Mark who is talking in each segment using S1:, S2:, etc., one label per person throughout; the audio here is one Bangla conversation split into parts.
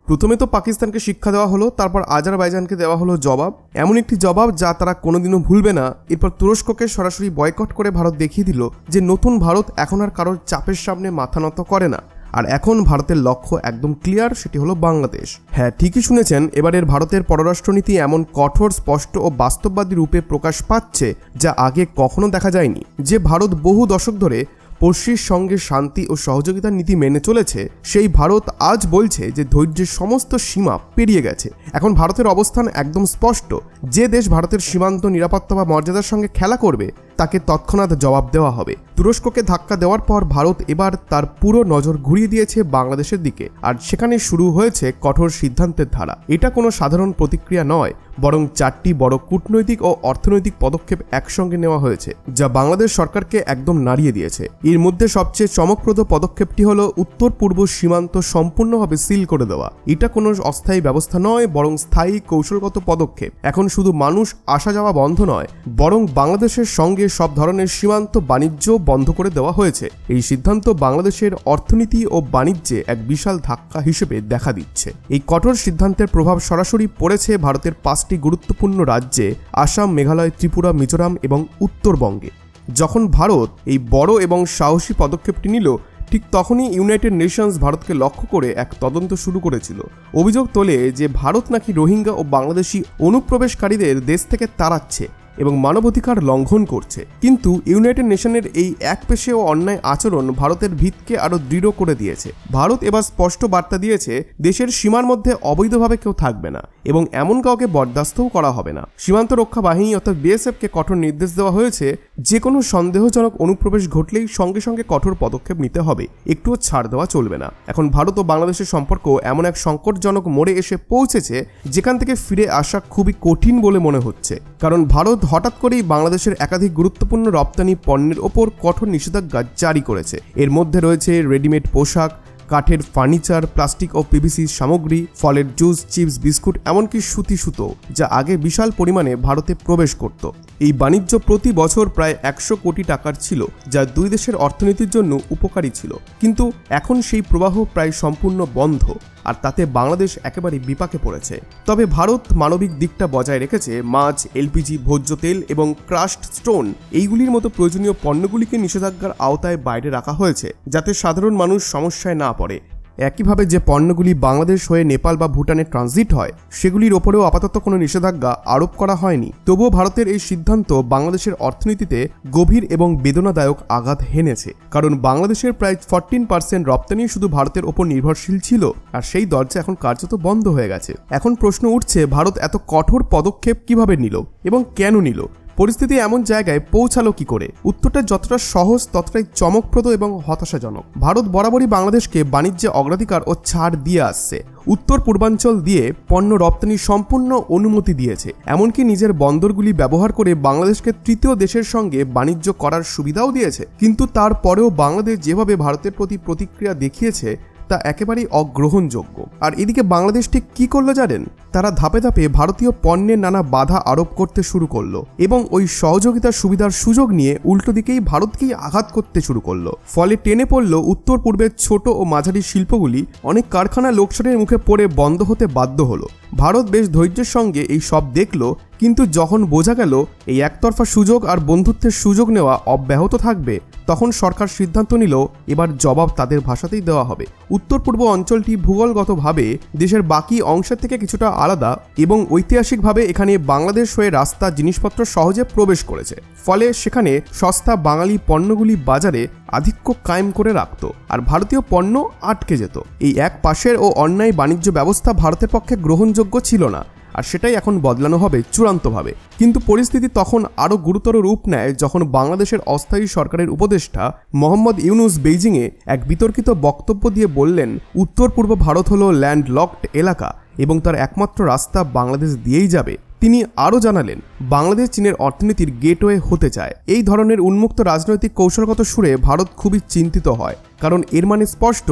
S1: প্রথমে তো পাকিস্তানকে শিক্ষা দেওয়া হলো, তারপর আজারবাইজানকে দেওয়া হলো জবাব, এমন একটি জবাব যা তারা কোনোদিনও ভুলবে না। এরপর তুরস্ককে সরাসরি বয়কট করে ভারত দেখিয়ে দিল যে নতুন ভারত এখন আর কারোর চাপের সামনে মাথা নত করে না। আর এখন ভারতের লক্ষ্য একদম ক্লিয়ার, সেটি হলো বাংলাদেশ। হ্যাঁ, ঠিকই শুনেছেন, এবারের ভারতের পররাষ্ট্রনীতি এমন কঠোর, স্পষ্ট ও বাস্তববাদী রূপে প্রকাশ পাচ্ছে যা আগে কখনো দেখা যায়নি। যে ভারত বহু দশক ধরে পড়শির সঙ্গে শান্তি ও সহযোগিতার নীতি মেনে চলেছে, সেই ভারত আজ বলছে যে ধৈর্যের সমস্ত সীমা পেরিয়ে গেছে। এখন ভারতের অবস্থান একদম স্পষ্ট, যে দেশ ভারতের সীমান্ত নিরাপত্তা বা মর্যাদার সঙ্গে খেলা করবে তাকে তৎক্ষণাৎ জবাব দেওয়া হবে। তুরস্ককে ধাক্কা দেওয়ার পর ভারত এবার তার পুরো নজর ঘুরিয়ে দিয়েছে বাংলাদেশের দিকে, আর সেখানে শুরু হয়েছে কঠোর সিদ্ধান্তের ধারা। এটা কোনো সাধারণ প্রতিক্রিয়া নয়, বরং 4টি বড় কূটনৈতিক ও অর্থনৈতিক পদক্ষেপ একসঙ্গে নেওয়া হয়েছে, যা বাংলাদেশ সরকারকে একদম নাড়িয়ে দিয়েছে। এর মধ্যে সবচেয়ে চমকপ্রদ পদক্ষেপটি হলো উত্তর পূর্ব সীমান্ত সম্পূর্ণভাবে সিল করে দেওয়া। এটা কোনো অস্থায়ী ব্যবস্থা নয়, বরং স্থায়ী কৌশলগত পদক্ষেপ। এখন শুধু মানুষ আসা যাওয়া বন্ধ নয়, বরং বাংলাদেশের সঙ্গে সব ধরনের সীমান্ত বাণিজ্য বন্ধ করে দেওয়া হয়েছে। এই সিদ্ধান্ত বাংলাদেশের অর্থনীতি ও বাণিজ্যে এক বিশাল ধাক্কা হিসেবে দেখা দিচ্ছে। এই কঠোর সিদ্ধান্তের প্রভাব সরাসরি পড়েছে ভারতের 5টি গুরুত্বপূর্ণ রাজ্যে, আসাম, মেঘালয়, ত্রিপুরা, মিজোরাম এবং উত্তরবঙ্গে। যখন ভারত এই বড় এবং সাহসী পদক্ষেপটি নিল, ঠিক তখনই ইউনাইটেড নেশনস ভারতকে লক্ষ্য করে এক তদন্ত শুরু করেছিল। অভিযোগ তোলে যে ভারত নাকি রোহিঙ্গা ও বাংলাদেশি অনুপ্রবেশকারীদের দেশ থেকে তাড়াচ্ছে এবং মানবাধিকার লঙ্ঘন করছে। কিন্তু ইউনাইটেড নেশনের এই একপেশে ও অন্যায় আচরণ ভারতের ভিতকে আরো দৃঢ় করে দিয়েছে। ভারত এবার স্পষ্ট বার্তা দিয়েছে, দেশের সীমার মধ্যে অবৈধভাবে কেউ থাকবে না এবং এমন কাউকে বরদাস্তও করা হবে না। সীমান্ত রক্ষা বাহিনী অর্থাৎ বিএসএফকে কঠোর নির্দেশ দেওয়া হয়েছে, যে কোনো সন্দেহজনক অনুপ্রবেশ ঘটলেই সঙ্গে সঙ্গে কঠোর পদক্ষেপ নিতে হবে, একটুও ছাড় দেওয়া চলবে না। এখন ভারত ও বাংলাদেশের সম্পর্ক এমন এক সংকটজনক মোড়ে এসে পৌঁছেছে যেখান থেকে ফিরে আসা খুবই কঠিন বলে মনে হচ্ছে, কারণ ভারত হঠাৎ করেই বাংলাদেশের একাধিক গুরুত্বপূর্ণ রপ্তানি পণ্যের ওপর কঠোর নিষেধাজ্ঞা জারি করেছে। এর মধ্যে রয়েছে রেডিমেড পোশাক, কাঠের ফার্নিচার, প্লাস্টিক ও পিভিসি সামগ্রী, ফলের জুস, চিপস, বিস্কুট, এমনকি সুতো, যা আগে বিশাল পরিমাণে ভারতে প্রবেশ করত। এই বাণিজ্য প্রতি বছর প্রায় 100 কোটি টাকার ছিল, যা দুই দেশের অর্থনীতির জন্য উপকারী ছিল। কিন্তু এখন সেই প্রবাহ প্রায় সম্পূর্ণ বন্ধ, আর তাতে বাংলাদেশ একেবারে বিপাকে পড়েছে। তবে ভারত মানবিক দিকটা বজায় রেখেছে। মাছ, এলপিজি, ভোজ্য তেল এবং ক্রাশড স্টোন, এইগুলির মতো প্রয়োজনীয় পণ্যগুলিকে নিষেধাজ্ঞার আওতায় বাইরে রাখা হয়েছে, যাতে সাধারণ মানুষ সমস্যায় না পড়ে। একইভাবে যে পণ্যগুলি বাংলাদেশ হয়ে নেপাল বা ভুটানে ট্রানজিট হয়, সেগুলির ওপরেও আপাতত কোনো নিষেধাজ্ঞা আরোপ করা হয়নি। তবুও ভারতের এই সিদ্ধান্ত বাংলাদেশের অর্থনীতিতে গভীর এবং বেদনাদায়ক আঘাত হেনেছে, কারণ বাংলাদেশের প্রায় 14% রপ্তানি শুধু ভারতের ওপর নির্ভরশীল ছিল, আর সেই দরজা এখন কার্যত বন্ধ হয়ে গেছে। এখন প্রশ্ন উঠছে, ভারত এত কঠোর পদক্ষেপ কিভাবে নিল এবং কেন নিল? পরিস্থিতি এমন জায়গায় পৌঁছালো কি করে? উত্তরটা যতটা সহজ ততটাই চমকপ্রদ এবং হতাশাজনক। ভারত বরাবরই বাংলাদেশকে বাণিজ্যে অগ্রাধিকার ও ছাড় দিয়ে আসছে। উত্তর পূর্বাঞ্চল দিয়ে পণ্য রপ্তানির সম্পূর্ণ অনুমতি দিয়েছে, এমনকি নিজের বন্দরগুলি ব্যবহার করে বাংলাদেশকে তৃতীয় দেশের সঙ্গে বাণিজ্য করার সুবিধাও দিয়েছে। কিন্তু তারপরেও বাংলাদেশ যেভাবে ভারতের প্রতি প্রতিক্রিয়া দেখিয়েছে তা একেবারেই অগ্রহণযোগ্য। আর এদিকে বাংলাদেশ ঠিক কি করলো জানেন? তারা ধাপে ধাপে ভারতীয় পণ্যের নানা বাধা আরোপ করতে শুরু করলো এবং ওই সহযোগিতার সুবিধার সুযোগ নিয়ে উল্টো দিকেই ভারতকেই আঘাত করতে শুরু করলো। ফলে টেনে পড়ল উত্তর পূর্বের ছোট ও মাঝারি শিল্পগুলি। অনেক কারখানা লোকসানের মুখে পড়ে বন্ধ হতে বাধ্য হলো। ভারত বেশ ধৈর্যের সঙ্গে এই সব দেখলো, কিন্তু যখন বোঝা গেল এই একতরফা সুযোগ আর বন্ধুত্বের সুযোগ নেওয়া অব্যাহত থাকবে, তখন সরকার সিদ্ধান্ত নিল এবার জবাব তাদের ভাষাতেই দেওয়া হবে। উত্তর পূর্ব অঞ্চলটি ভূগোলগতভাবে দেশের বাকি অংশের থেকে কিছুটা আলাদা এবং ঐতিহাসিকভাবে এখানে বাংলাদেশ হয়ে রাস্তা, জিনিসপত্র সহজে প্রবেশ করেছে। ফলে সেখানে সস্তা বাঙালি পণ্যগুলি বাজারে আধিক্য কায়েম করে রাখত, আর ভারতীয় পণ্য আটকে যেত। এই এক পাশের ও অন্যায় বাণিজ্য ব্যবস্থা ভারতের পক্ষে গ্রহণযোগ্য ছিল না, আর সেটাই এখন বদলানো হবে চূড়ান্তভাবে। কিন্তু পরিস্থিতি তখন আরও গুরুতর রূপ নেয় যখন বাংলাদেশের অস্থায়ী সরকারের উপদেষ্টা মোহাম্মদ ইউনুস বেইজিংয়ে এক বিতর্কিত বক্তব্য দিয়ে বললেন, উত্তর পূর্ব ভারত হলো ল্যান্ডলকড এলাকা এবং তার একমাত্র রাস্তা বাংলাদেশ দিয়েই যাবে। তিনি আরও জানালেন, বাংলাদেশ চীনের অর্থনীতির গেটওয়ে হতে চায়। এই ধরনের উন্মুক্ত রাজনৈতিক কৌশলগত সুরে ভারত খুবই চিন্তিত হয়, কারণ এর মানে স্পষ্ট,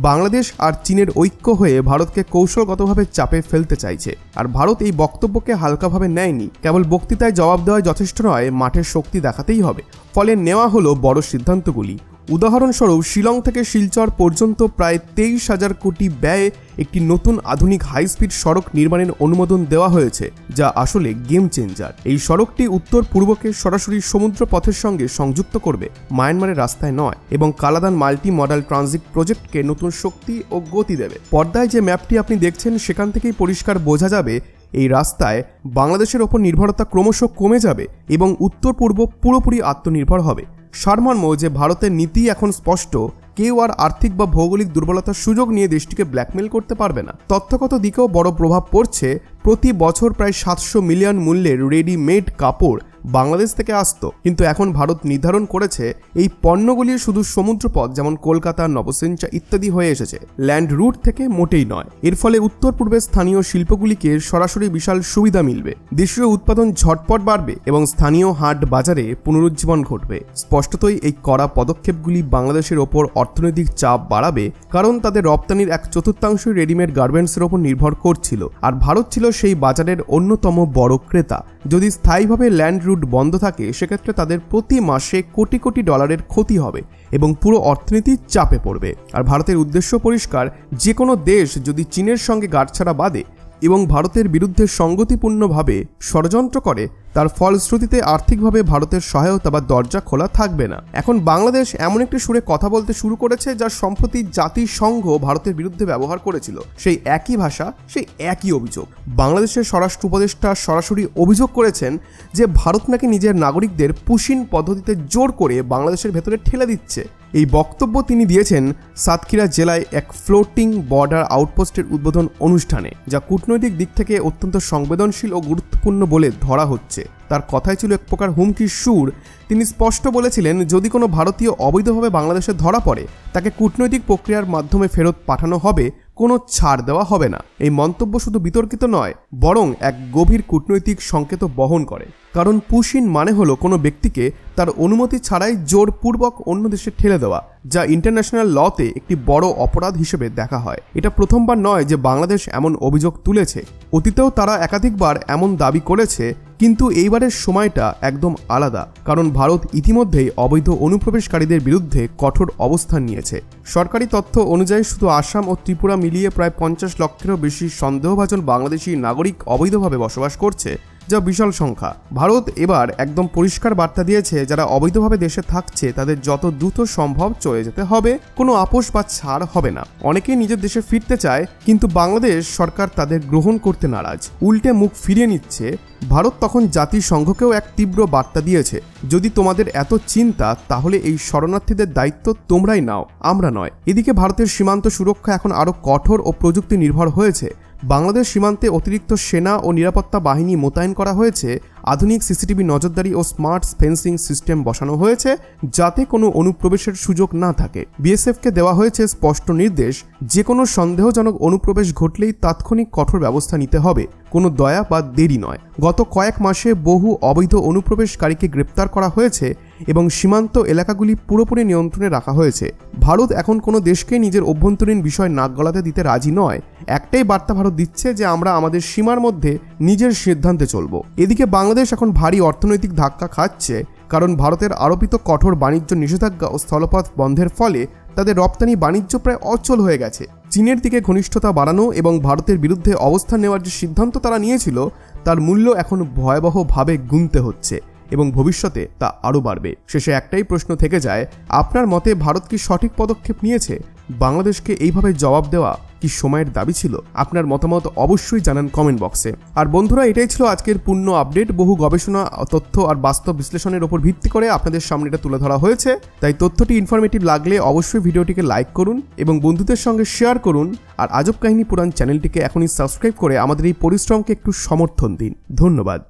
S1: বাংলাদেশ আর চীনের ঐক্য হয়ে ভারতকে কৌশলগতভাবে চাপে ফেলতে চাইছে। আর ভারত এই বক্তব্যকে হালকাভাবে নেয়নি। কেবল বক্তৃতায় জবাব দেওয়া যথেষ্ট নয়, মাঠের শক্তি দেখাতেই হবে। ফলে নেওয়া হলো বড় সিদ্ধান্তগুলি। উদাহরণস্বরূপ শিলং থেকে শিলচর পর্যন্ত প্রায় 23,000 কোটি ব্যয়ে একটি নতুন আধুনিক হাই স্পিড সড়ক নির্মাণের অনুমোদন দেওয়া হয়েছে, যা আসলে গেম চেঞ্জার। এই সড়কটি উত্তর পূর্বকে সরাসরি সমুদ্র পথের সঙ্গে সংযুক্ত করবে, মায়ানমারের রাস্তায় নয়, এবং কালাদান মাল্টি মডাল ট্রানজিট প্রজেক্টকে নতুন শক্তি ও গতি দেবে। পর্দায় যে ম্যাপটি আপনি দেখছেন সেখান থেকেই পরিষ্কার বোঝা যাবে এই রাস্তায় বাংলাদেশের ওপর নির্ভরতা ক্রমশ কমে যাবে এবং উত্তর পূর্ব পুরোপুরি আত্মনির্ভর হবে। সারমর্ম যে ভারতের নীতি এখন স্পষ্ট, কেউ আর আর্থিক বা ভৌগোলিক দুর্বলতার সুযোগ নিয়ে দেশটিকে ব্ল্যাকমেল করতে পারবে না। তথ্যগত দিকেও বড় প্রভাব পড়ছে। প্রতি বছর প্রায় 700 মিলিয়ন মূল্যের রেডিমেড কাপড় বাংলাদেশ থেকে আসত, কিন্তু এখন ভারত নির্ধারণ করেছে এই পণ্যগুলি শুধু সমুদ্রপথ যেমন কলকাতা, নবসিঞ্চা ইত্যাদি হয়ে এসেছে, ল্যান্ড রুট থেকে মোটেই নয়। এর ফলে উত্তর পূর্বের স্থানীয় শিল্পগুলিকে সরাসরি বিশাল সুবিধা মিলবে, দেশীয় উৎপাদন ঝটপট বাড়বে এবং স্থানীয় হাট বাজারে পুনরুজ্জীবন ঘটবে। স্পষ্টতই এই কড়া পদক্ষেপগুলি বাংলাদেশের ওপর অর্থনৈতিক চাপ বাড়াবে, কারণ তাদের রপ্তানির 1/4 রেডিমেড গার্মেন্টসের ওপর নির্ভর করছিল, আর ভারত ছিল সেই বাজারের অন্যতম বড় ক্রেতা। যদি স্থায়ীভাবে ল্যান্ড রুট বন্ধ থাকে সেক্ষেত্রে তাদের প্রতি মাসে কোটি কোটি ডলারের ক্ষতি হবে এবং পুরো অর্থনীতি চাপে পড়বে। আর ভারতের উদ্দেশ্য পরিষ্কার, যে কোনো দেশ যদি চীনের সঙ্গে গাঁটছড়া বাঁধে এবং ভারতের বিরুদ্ধে সঙ্গতিপূর্ণভাবে ষড়যন্ত্র করে, তার ফলশ্রুতিতে আর্থিকভাবে ভারতের সহায়তা বা দরজা খোলা থাকবে না। এখন বাংলাদেশ এমন একটি সুরে কথা বলতে শুরু করেছে যা সম্প্রতি জাতিসংঘ ভারতের বিরুদ্ধে ব্যবহার করেছিল। সেই একই ভাষা, সেই একই অভিযোগ। বাংলাদেশের স্বরাষ্ট্র উপদেষ্টা সরাসরি অভিযোগ করেছেন যে ভারত নাকি নিজের নাগরিকদের পুশিন পদ্ধতিতে জোর করে বাংলাদেশের ভেতরে ঠেলে দিচ্ছে। এই বক্তব্য তিনি দিয়েছেন সাতক্ষীরা জেলায় এক ফ্লোটিং বর্ডার আউটপোস্টের উদ্বোধন অনুষ্ঠানে, যা কূটনৈতিক দিক থেকে অত্যন্ত সংবেদনশীল ও গুরুত্বপূর্ণ বলে ধরা হচ্ছে। তার কথাই ছিল এক প্রকার হুমকির সুর। তিনি স্পষ্ট বলেছিলেন, যদি কোনো ভারতীয় অবৈধভাবে বাংলাদেশে ধরা পড়ে তাকে কূটনৈতিক প্রক্রিয়ার মাধ্যমে ফেরত পাঠানো হবে, কোনো ছাড় দেওয়া হবে না। এই মন্তব্য শুধু বিতর্কিত নয়, বরং এক গভীর কূটনৈতিক সংকেত বহন করে। কারণ পুশিন মানে হলো কোনো ব্যক্তিকে তার অনুমতি ছাড়াই জোরপূর্বক অন্য দেশে ঠেলে দেওয়া, যা ইন্টারন্যাশনাল লতে একটি বড় অপরাধ হিসেবে দেখা হয়। এটা প্রথমবার নয় যে বাংলাদেশ এমন অভিযোগ তুলেছে, অতীতেও তারা একাধিকবার এমন দাবি করেছে, কিন্তু এইবারের সময়টা একদম আলাদা, কারণ ভারত ইতিমধ্যেই অবৈধ অনুপ্রবেশকারীদের বিরুদ্ধে কঠোর অবস্থান নিয়েছে। সরকারি তথ্য অনুযায়ী শুধু আসাম ও ত্রিপুরা মিলিয়ে প্রায় 50 লক্ষেরও বেশি সন্দেহভাজন বাংলাদেশি নাগরিক অবৈধভাবে বসবাস করছে, যা বিশাল সংখ্যা। ভারত এবার একদম পরিষ্কার বার্তা দিয়েছে, যারা অবৈধভাবে দেশে থাকছে তাদের যত দ্রুত সম্ভব চলে যেতে হবে, কোনো আপোষ বা ছাড় হবে না। অনেকেই নিজের দেশে ফিরতে চায়, কিন্তু বাংলাদেশ সরকার তাদের গ্রহণ করতে নারাজ, উল্টে মুখ ফিরিয়ে নিচ্ছে। ভারত তখন জাতিসংঘকেও এক তীব্র বার্তা দিয়েছে, যদি তোমাদের এত চিন্তা তাহলে এই শরণার্থীদের দায়িত্ব তোমরাই নাও, আমরা নয়। এদিকে ভারতের সীমান্ত সুরক্ষা এখন আরও কঠোর ও প্রযুক্তি নির্ভর হয়েছে। বাংলাদেশ সীমান্তে অতিরিক্ত সেনা ও নিরাপত্তা বাহিনী মোতায়েন করা হয়েছে, আধুনিক সিসিটিভি নজরদারি ও স্মার্ট ফেন্সিং সিস্টেম বসানো হয়েছে, যাতে কোনো অনুপ্রবেশের সুযোগ না থাকে। বিএসএফকে দেওয়া হয়েছে স্পষ্ট নির্দেশ, যে কোনো সন্দেহজনক অনুপ্রবেশ ঘটলেই তাৎক্ষণিক কঠোর ব্যবস্থা নিতে হবে, কোনো দয়া বা দেরি নয়। গত কয়েক মাসে বহু অবৈধ অনুপ্রবেশকারীকে গ্রেপ্তার করা হয়েছে এবং সীমান্ত এলাকাগুলি পুরোপুরি নিয়ন্ত্রণে রাখা হয়েছে। ভারত এখন কোনো দেশকে নিজের অভ্যন্তরীণ বিষয় নাক গলাতে দিতে রাজি নয়। একটাই বার্তা ভারত দিচ্ছে যে আমরা আমাদের সীমার মধ্যে নিজের সিদ্ধান্তে চলব। এদিকে বাংলাদেশ এখন ভারী অর্থনৈতিক ধাক্কা খাচ্ছে, কারণ ভারতের আরোপিত কঠোর বাণিজ্য নিষেধাজ্ঞা ও স্থলপথ বন্ধের ফলে তাদের রপ্তানি বাণিজ্য প্রায় অচল হয়ে গেছে। চীনের দিকে ঘনিষ্ঠতা বাড়ানো এবং ভারতের বিরুদ্ধে অবস্থান নেওয়ার যে সিদ্ধান্ত তারা নিয়েছিল, তার মূল্য এখন ভয়াবহভাবে গুনতে হচ্ছে এবং ভবিষ্যতে তা আরও বাড়বে। শেষে একটাই প্রশ্ন থেকে যায়, আপনার মতে ভারত কি সঠিক পদক্ষেপ নিয়েছে? বাংলাদেশকে এইভাবে জবাব দেওয়া কি সময়ের দাবি ছিল? আপনার মতামত অবশ্যই জানান কমেন্ট বক্সে। আর বন্ধুরা, এটাই ছিল আজকের পূর্ণ আপডেট। বহু গবেষণা, তথ্য আর বাস্তব বিশ্লেষণের উপর ভিত্তি করে আপনাদের সামনে এটা তুলে ধরা হয়েছে। তাই তথ্যটি ইনফরমেটিভ লাগলে অবশ্যই ভিডিওটিকে লাইক করুন এবং বন্ধুদের সঙ্গে শেয়ার করুন। আর আজব কাহিনী পুরাণ চ্যানেলটিকে এখনই সাবস্ক্রাইব করে আমাদের এই পরিশ্রমকে একটু সমর্থন দিন। ধন্যবাদ।